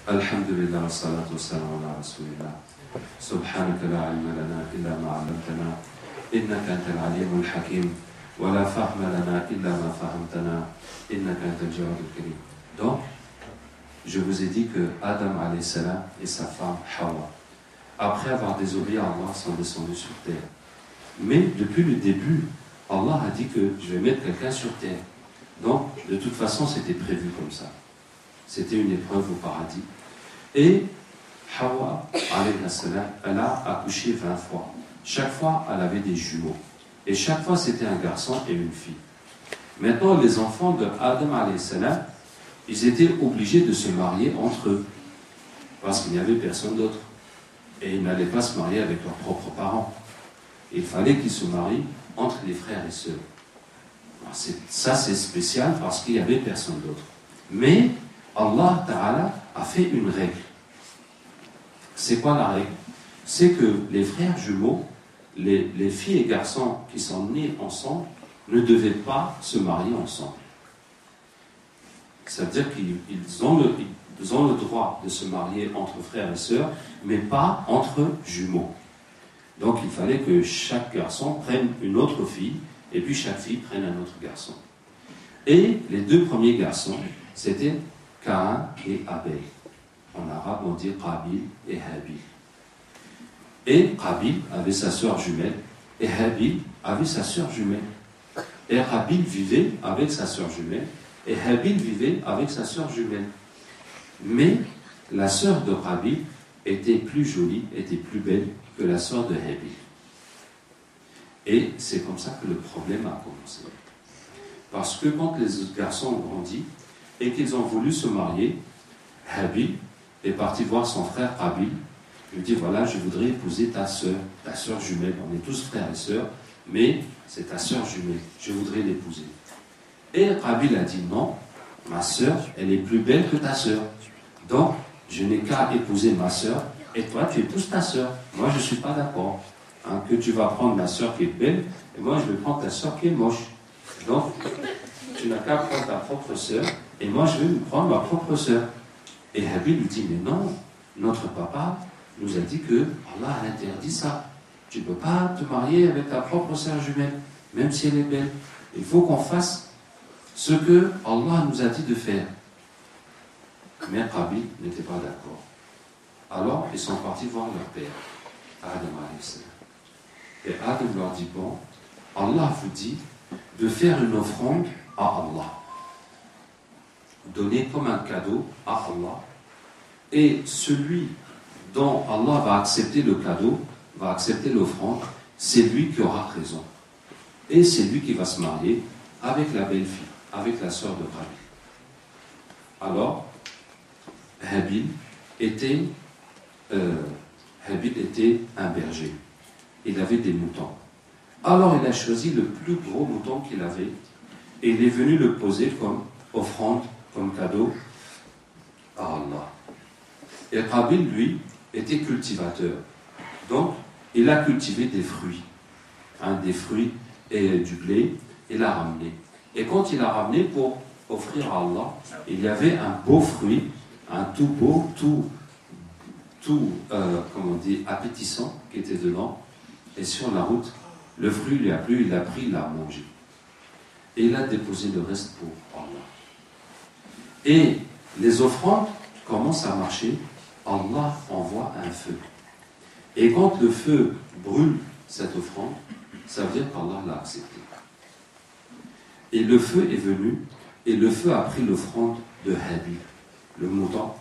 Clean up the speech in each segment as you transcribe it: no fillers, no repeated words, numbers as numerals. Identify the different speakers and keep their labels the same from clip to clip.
Speaker 1: Alhamdulillah, wa salatu wa salam ala rasulillah. Subhanaka la ilma lana illa ma 'allamtana. Innaka antal alimul hakim. Wa la fahma lana illa ma fahamtana. Innaka antal jawadul karim. Donc, je vous ai dit que Adam alayhi salam et sa femme Hawa, après avoir désobéi à Allah, sont descendus sur terre. Mais depuis le début, Allah a dit que je vais mettre quelqu'un sur terre. Donc, de toute façon, c'était prévu comme ça. C'était une épreuve au paradis. Et Hawa, alayhi salam, elle a accouché 20 fois. Chaque fois, elle avait des jumeaux. Et chaque fois, c'était un garçon et une fille. Maintenant, les enfants de Adam, alayhi salam, ils étaient obligés de se marier entre eux. Parce qu'il n'y avait personne d'autre. Et ils n'allaient pas se marier avec leurs propres parents. Il fallait qu'ils se marient entre les frères et sœurs. Ça, c'est spécial parce qu'il n'y avait personne d'autre. Mais Allah Ta'ala a fait une règle. C'est quoi la règle? C'est que les frères jumeaux, les filles et garçons qui sont nés ensemble, ne devaient pas se marier ensemble. Ça veut dire qu'ils ont le droit de se marier entre frères et sœurs, mais pas entre jumeaux. Donc il fallait que chaque garçon prenne une autre fille, et puis chaque fille prenne un autre garçon. Et les deux premiers garçons, c'était Caïn et Abel. En arabe, on dit Qabil et Habil. Et Qabil avait sa sœur jumelle, et Habil avait sa sœur jumelle. Et Qabil vivait avec sa sœur jumelle, et Habil vivait avec sa sœur jumelle. Mais la sœur de Qabil était plus jolie, était plus belle que la sœur de Habil. Et c'est comme ça que le problème a commencé. Parce que quand les garçons ont grandi et qu'ils ont voulu se marier, Habil est parti voir son frère Qabil. Il lui dit, voilà, je voudrais épouser ta sœur jumelle. On est tous frères et sœurs, mais c'est ta sœur jumelle. Je voudrais l'épouser. Et Qabil a dit, non, ma sœur, elle est plus belle que ta sœur. Donc, je n'ai qu'à épouser ma sœur, et toi, tu épouses ta sœur. Moi, je ne suis pas d'accord. Que tu vas prendre ma sœur qui est belle, et moi, je vais prendre ta sœur qui est moche. Donc, tu n'as qu'à prendre ta propre sœur, et moi, je vais me prendre ma propre sœur. Et Habil lui dit, mais non, notre papa nous a dit que Allah a interdit ça. Tu ne peux pas te marier avec ta propre sœur jumelle, même si elle est belle. Il faut qu'on fasse ce que Allah nous a dit de faire. Mais Qabil n'était pas d'accord. Alors, ils sont partis voir leur père, Adam alayhi salam. Et Adam leur dit, bon, Allah vous dit de faire une offrande à Allah. Donner comme un cadeau à Allah. Et celui dont Allah va accepter le cadeau, va accepter l'offrande, c'est lui qui aura raison. Et c'est lui qui va se marier avec la belle-fille, avec la sœur de Qabil. Alors, Habil était un berger. Il avait des moutons. Alors il a choisi le plus gros mouton qu'il avait et il est venu le poser comme offrande, comme cadeau à Allah. Et Qabil, lui, était cultivateur. Donc, il a cultivé des fruits. Des fruits et du blé, il a ramené. Et quand il a ramené pour offrir à Allah, il y avait un beau fruit, un tout beau, comment on dit, appétissant qui était dedans. Et sur la route, le fruit lui a plu, il a pris, il l'a mangé. Et il a déposé le reste pour Allah. Et les offrandes commencent à marcher. Allah envoie un feu. Et quand le feu brûle cette offrande, ça veut dire qu'Allah l'a accepté. Et le feu est venu, et le feu a pris l'offrande de Habil, le mouton,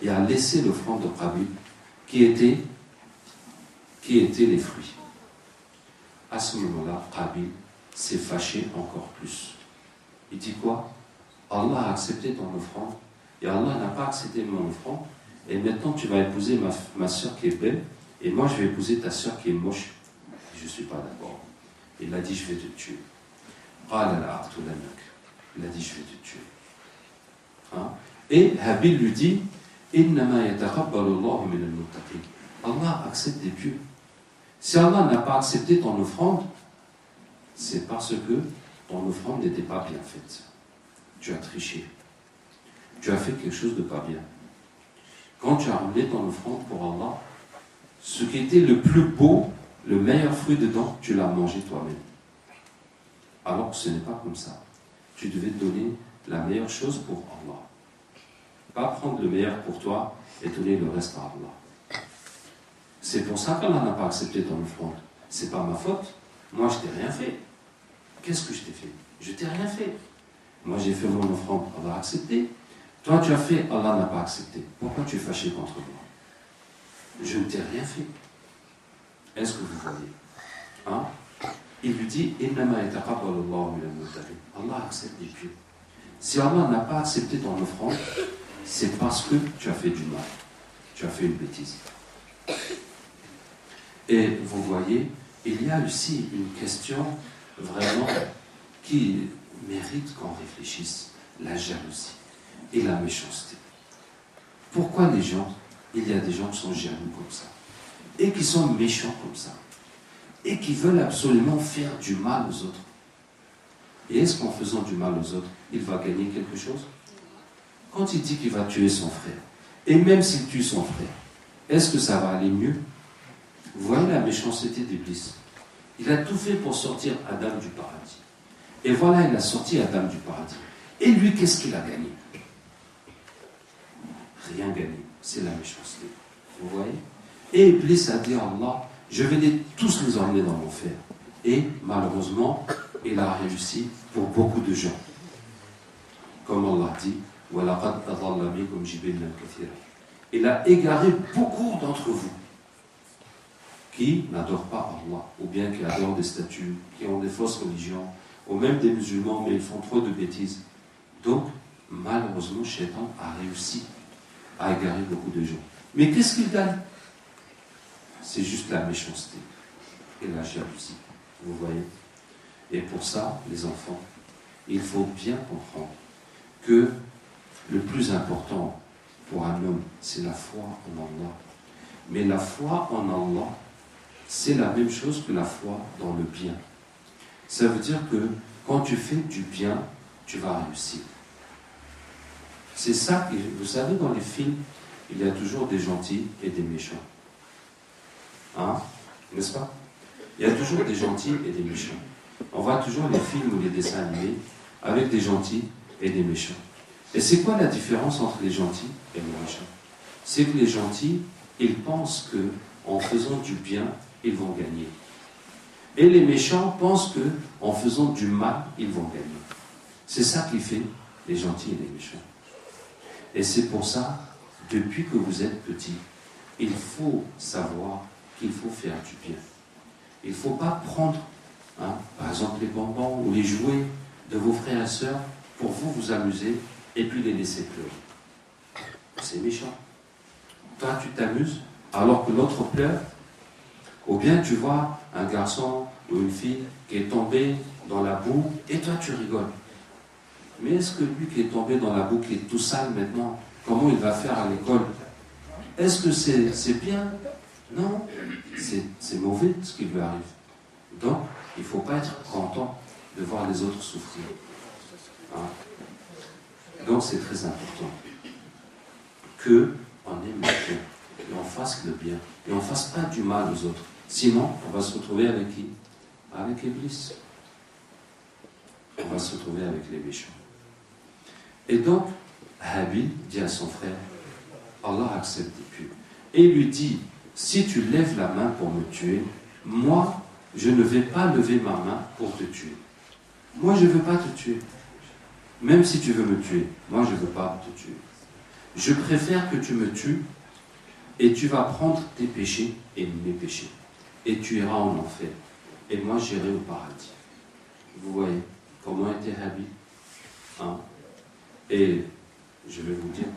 Speaker 1: et a laissé l'offrande de Qabil, qui était les fruits. À ce moment-là, Qabil s'est fâché encore plus. Il dit quoi? Allah a accepté ton offrande, et Allah n'a pas accepté mon offrande, et maintenant tu vas épouser ma soeur qui est belle, et moi je vais épouser ta soeur qui est moche. Je ne suis pas d'accord. Il a dit, je vais te tuer. Il a dit, je vais te tuer. Et Habil lui dit, Allah accepte des pieux. Si Allah n'a pas accepté ton offrande, c'est parce que ton offrande n'était pas bien faite. Tu as triché. Tu as fait quelque chose de pas bien. quand tu as ramené ton offrande pour Allah, ce qui était le plus beau, le meilleur fruit dedans, tu l'as mangé toi-même. Alors que ce n'est pas comme ça. Tu devais donner la meilleure chose pour Allah. Pas prendre le meilleur pour toi et donner le reste à Allah. C'est pour ça qu'Allah n'a pas accepté ton offrande. C'est pas ma faute. Moi, je t'ai rien fait. Qu'est-ce que je t'ai fait? Je t'ai rien fait. Moi, j'ai fait mon offrande, Allah a accepté. Toi, tu as fait, Allah n'a pas accepté. Pourquoi tu es fâché contre moi? Je ne t'ai rien fait. Est-ce que vous voyez? Hein? Il lui dit, Allah accepte les pieux. Si Allah n'a pas accepté ton offrande, c'est parce que tu as fait du mal. Tu as fait une bêtise. Et vous voyez, il y a aussi une question vraiment qui mérite qu'on réfléchisse, la jalousie et la méchanceté. Pourquoi les gens, il y a des gens qui sont jaloux comme ça, et qui sont méchants comme ça, et qui veulent absolument faire du mal aux autres? Et est-ce qu'en faisant du mal aux autres, il va gagner quelque chose? Quand il dit qu'il va tuer son frère, et même s'il tue son frère, est-ce que ça va aller mieux? Vous voyez la méchanceté d'Iblis. Il a tout fait pour sortir Adam du paradis. Et voilà, il a sorti Adam du paradis. Et lui, qu'est-ce qu'il a gagné? Rien gagné. C'est la méchanceté. Vous voyez? Et Iblis a dit à Allah, je vais tous les emmener dans l'enfer. Et malheureusement, il a réussi pour beaucoup de gens. Comme Allah dit, il a égaré beaucoup d'entre vous qui n'adorent pas Allah, ou bien qui adorent des statues, qui ont des fausses religions, ou même des musulmans, mais ils font trop de bêtises. Donc, malheureusement, Shaitan a réussi à égarer beaucoup de gens. Mais qu'est-ce qu'il gagne? C'est juste la méchanceté et la jalousie. Vous voyez? Et pour ça, les enfants, il faut bien comprendre que le plus important pour un homme, c'est la foi en Allah. Mais la foi en Allah, c'est la même chose que la foi dans le bien. Ça veut dire que quand tu fais du bien, tu vas réussir. C'est ça que, vous savez, dans les films, il y a toujours des gentils et des méchants. Hein? N'est-ce pas? Il y a toujours des gentils et des méchants. On voit toujours les films ou les dessins animés avec des gentils et des méchants. Et c'est quoi la différence entre les gentils et les méchants? C'est que les gentils, ils pensent que en faisant du bien, ils vont gagner. Et les méchants pensent que en faisant du mal, ils vont gagner. C'est ça qui fait les gentils et les méchants. Et c'est pour ça, depuis que vous êtes petit, il faut savoir qu'il faut faire du bien. Il ne faut pas prendre, par exemple, les bonbons ou les jouets de vos frères et sœurs pour vous amuser et puis les laisser pleurer. C'est méchant. Toi, tu t'amuses alors que l'autre pleure. Ou bien tu vois un garçon ou une fille qui est tombé dans la boue et toi tu rigoles. Mais est-ce que lui qui est tombé dans la boue, qui est tout sale maintenant, comment il va faire à l'école? Est-ce que c'est bien? Non, c'est mauvais ce qui lui arrive. Donc, il ne faut pas être content de voir les autres souffrir. Donc, c'est très important qu'on aime le bien et on fasse le bien et on ne fasse pas du mal aux autres. Sinon, on va se retrouver avec qui? Avec Iblis. On va se retrouver avec les méchants. Et donc, Habil dit à son frère, Allah accepte tes pieux. Et il lui dit, si tu lèves la main pour me tuer, moi, je ne vais pas lever ma main pour te tuer. Moi, je ne veux pas te tuer. Même si tu veux me tuer, moi, je ne veux pas te tuer. Je préfère que tu me tues et tu vas prendre tes péchés et mes péchés. Et tu iras en enfer. Et moi, j'irai au paradis. Vous voyez comment était Habil? Et je vais vous dire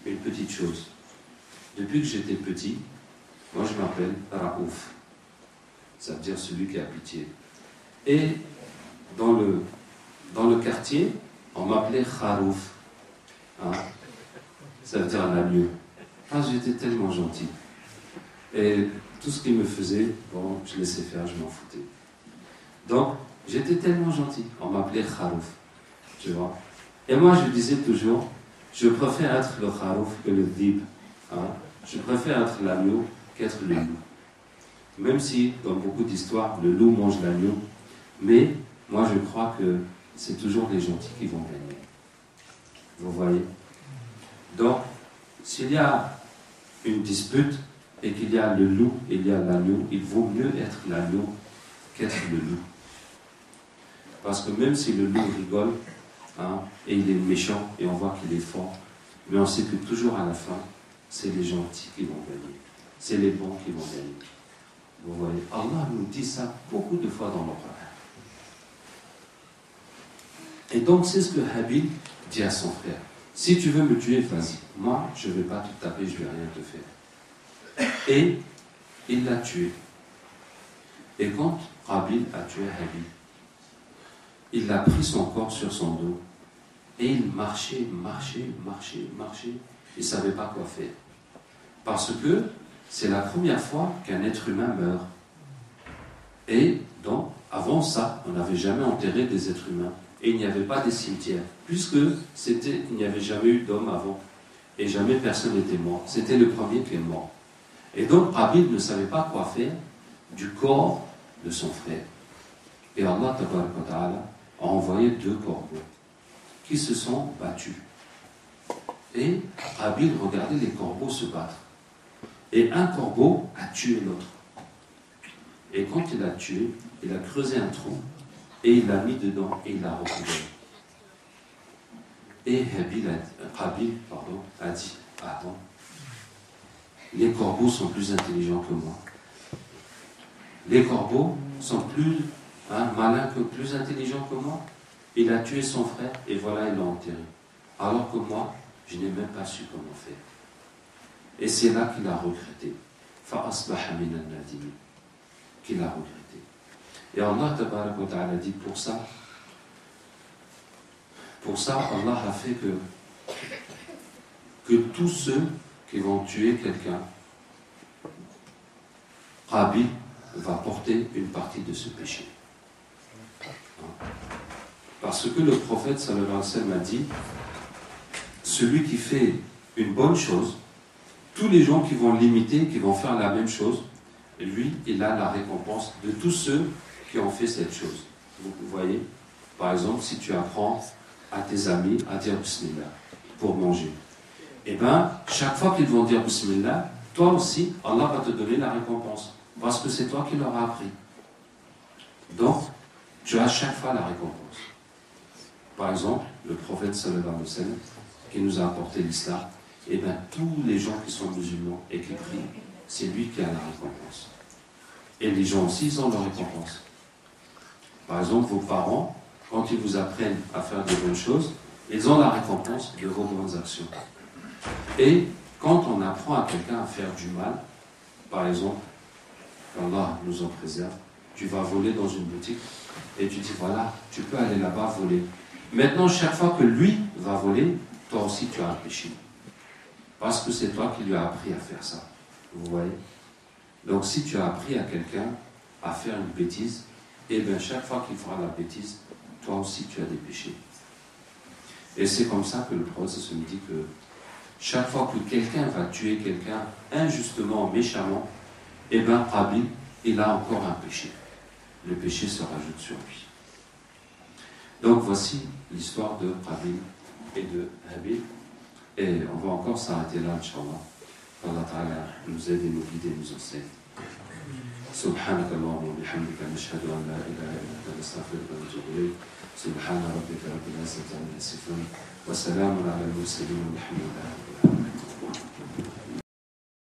Speaker 1: une petite chose. Depuis que j'étais petit, moi je m'appelle Raouf. Ça veut dire celui qui a pitié. Et dans le quartier, on m'appelait Kharouf. Ça veut dire un agneau. J'étais tellement gentil. Et tout ce qu'il me faisait, bon, je laissais faire, je m'en foutais. Donc, j'étais tellement gentil. On m'appelait Kharouf. Tu vois. Et moi, je disais toujours, je préfère être le Kharouf que le Dhib. Hein? Je préfère être l'agneau qu'être le loup. Même si, dans beaucoup d'histoires, le loup mange l'agneau, mais moi je crois que c'est toujours les gentils qui vont gagner. Vous voyez? Donc, s'il y a une dispute et qu'il y a le loup et il y a l'agneau, il vaut mieux être l'agneau qu'être le loup. Parce que même si le loup rigole, hein, et il est méchant et on voit qu'il est fort, mais on sait que toujours à la fin, c'est les gentils qui vont gagner. C'est les bons qui vont gagner. Vous voyez, Allah nous dit ça beaucoup de fois dans le Coran. Et donc, c'est ce que Habil dit à son frère. Si tu veux me tuer, vas-y. Moi, je ne vais pas te taper, je ne vais rien te faire. Et il l'a tué. Et quand Qabil a tué Habil, il a pris son corps sur son dos. Et il marchait. Il ne savait pas quoi faire. Parce que c'est la première fois qu'un être humain meurt. Et donc, avant ça, on n'avait jamais enterré des êtres humains. Et il n'y avait pas de cimetière. Puisque il n'y avait jamais eu d'homme avant. Et jamais personne n'était mort. C'était le premier qui est mort. Et donc, Qabil ne savait pas quoi faire du corps de son frère. Et Allah a envoyé 2 corbeaux qui se sont battus. Et Qabil regardait les corbeaux se battre. Et un corbeau a tué l'autre. Et quand il a tué, il a creusé un trou et il l'a mis dedans et il l'a recouvert. Et Qabil a dit, attends, les corbeaux sont plus intelligents que moi. Les corbeaux sont plus malins plus intelligents que moi. Il a tué son frère et voilà, il l'a enterré. Alors que moi, je n'ai même pas su comment faire. Et c'est là qu'il a regretté. فَأَصْبَحَ مِنَ النَّادِمِينَ qu'il a regretté. Et Allah tabarak wa ta'ala dit pour ça, Allah a fait que tous ceux qui vont tuer quelqu'un, Qabil va porter une partie de ce péché. Parce que le prophète sallallahu alayhi wa sallam a dit, celui qui fait une bonne chose, tous les gens qui vont l'imiter, qui vont faire la même chose, lui, il a la récompense de tous ceux qui ont fait cette chose. Vous voyez, par exemple, si tu apprends à tes amis à dire Bismillah pour manger, et bien, chaque fois qu'ils vont dire Bismillah, toi aussi, Allah va te donner la récompense. Parce que c'est toi qui leur as appris. Donc, tu as chaque fois la récompense. Par exemple, le prophète sallallahu alayhi wa sallam, qui nous a apporté l'islam, et bien tous les gens qui sont musulmans et qui prient, c'est lui qui a la récompense. Et les gens aussi, ils ont leur récompense. Par exemple, vos parents, quand ils vous apprennent à faire de bonnes choses, ils ont la récompense de vos bonnes actions. Et quand on apprend à quelqu'un à faire du mal, par exemple, qu'Allah nous en préserve, tu vas voler dans une boutique et tu dis voilà, tu peux aller là-bas voler. Maintenant, chaque fois que lui va voler, toi aussi tu as un péché. Parce que c'est toi qui lui as appris à faire ça. Vous voyez? Donc si tu as appris à quelqu'un à faire une bêtise, et bien chaque fois qu'il fera la bêtise, toi aussi tu as des péchés. Et c'est comme ça que le prophète se dit que chaque fois que quelqu'un va tuer quelqu'un injustement, méchamment, et bien Qabil, il a encore un péché. Le péché se rajoute sur lui. Donc voici l'histoire de Qabil et de Habil. Et on va encore s'arrêter là, Inch'Allah. Allah Ta'ala nous aide et nous guide et nous enseigne. سبحانك اللهم وبحمدك نشهد ان لا اله الا انت نستغفرك ونتوب اليك سبحان ربك رب العزه عما يصفون وسلام على المرسلين والحمد لله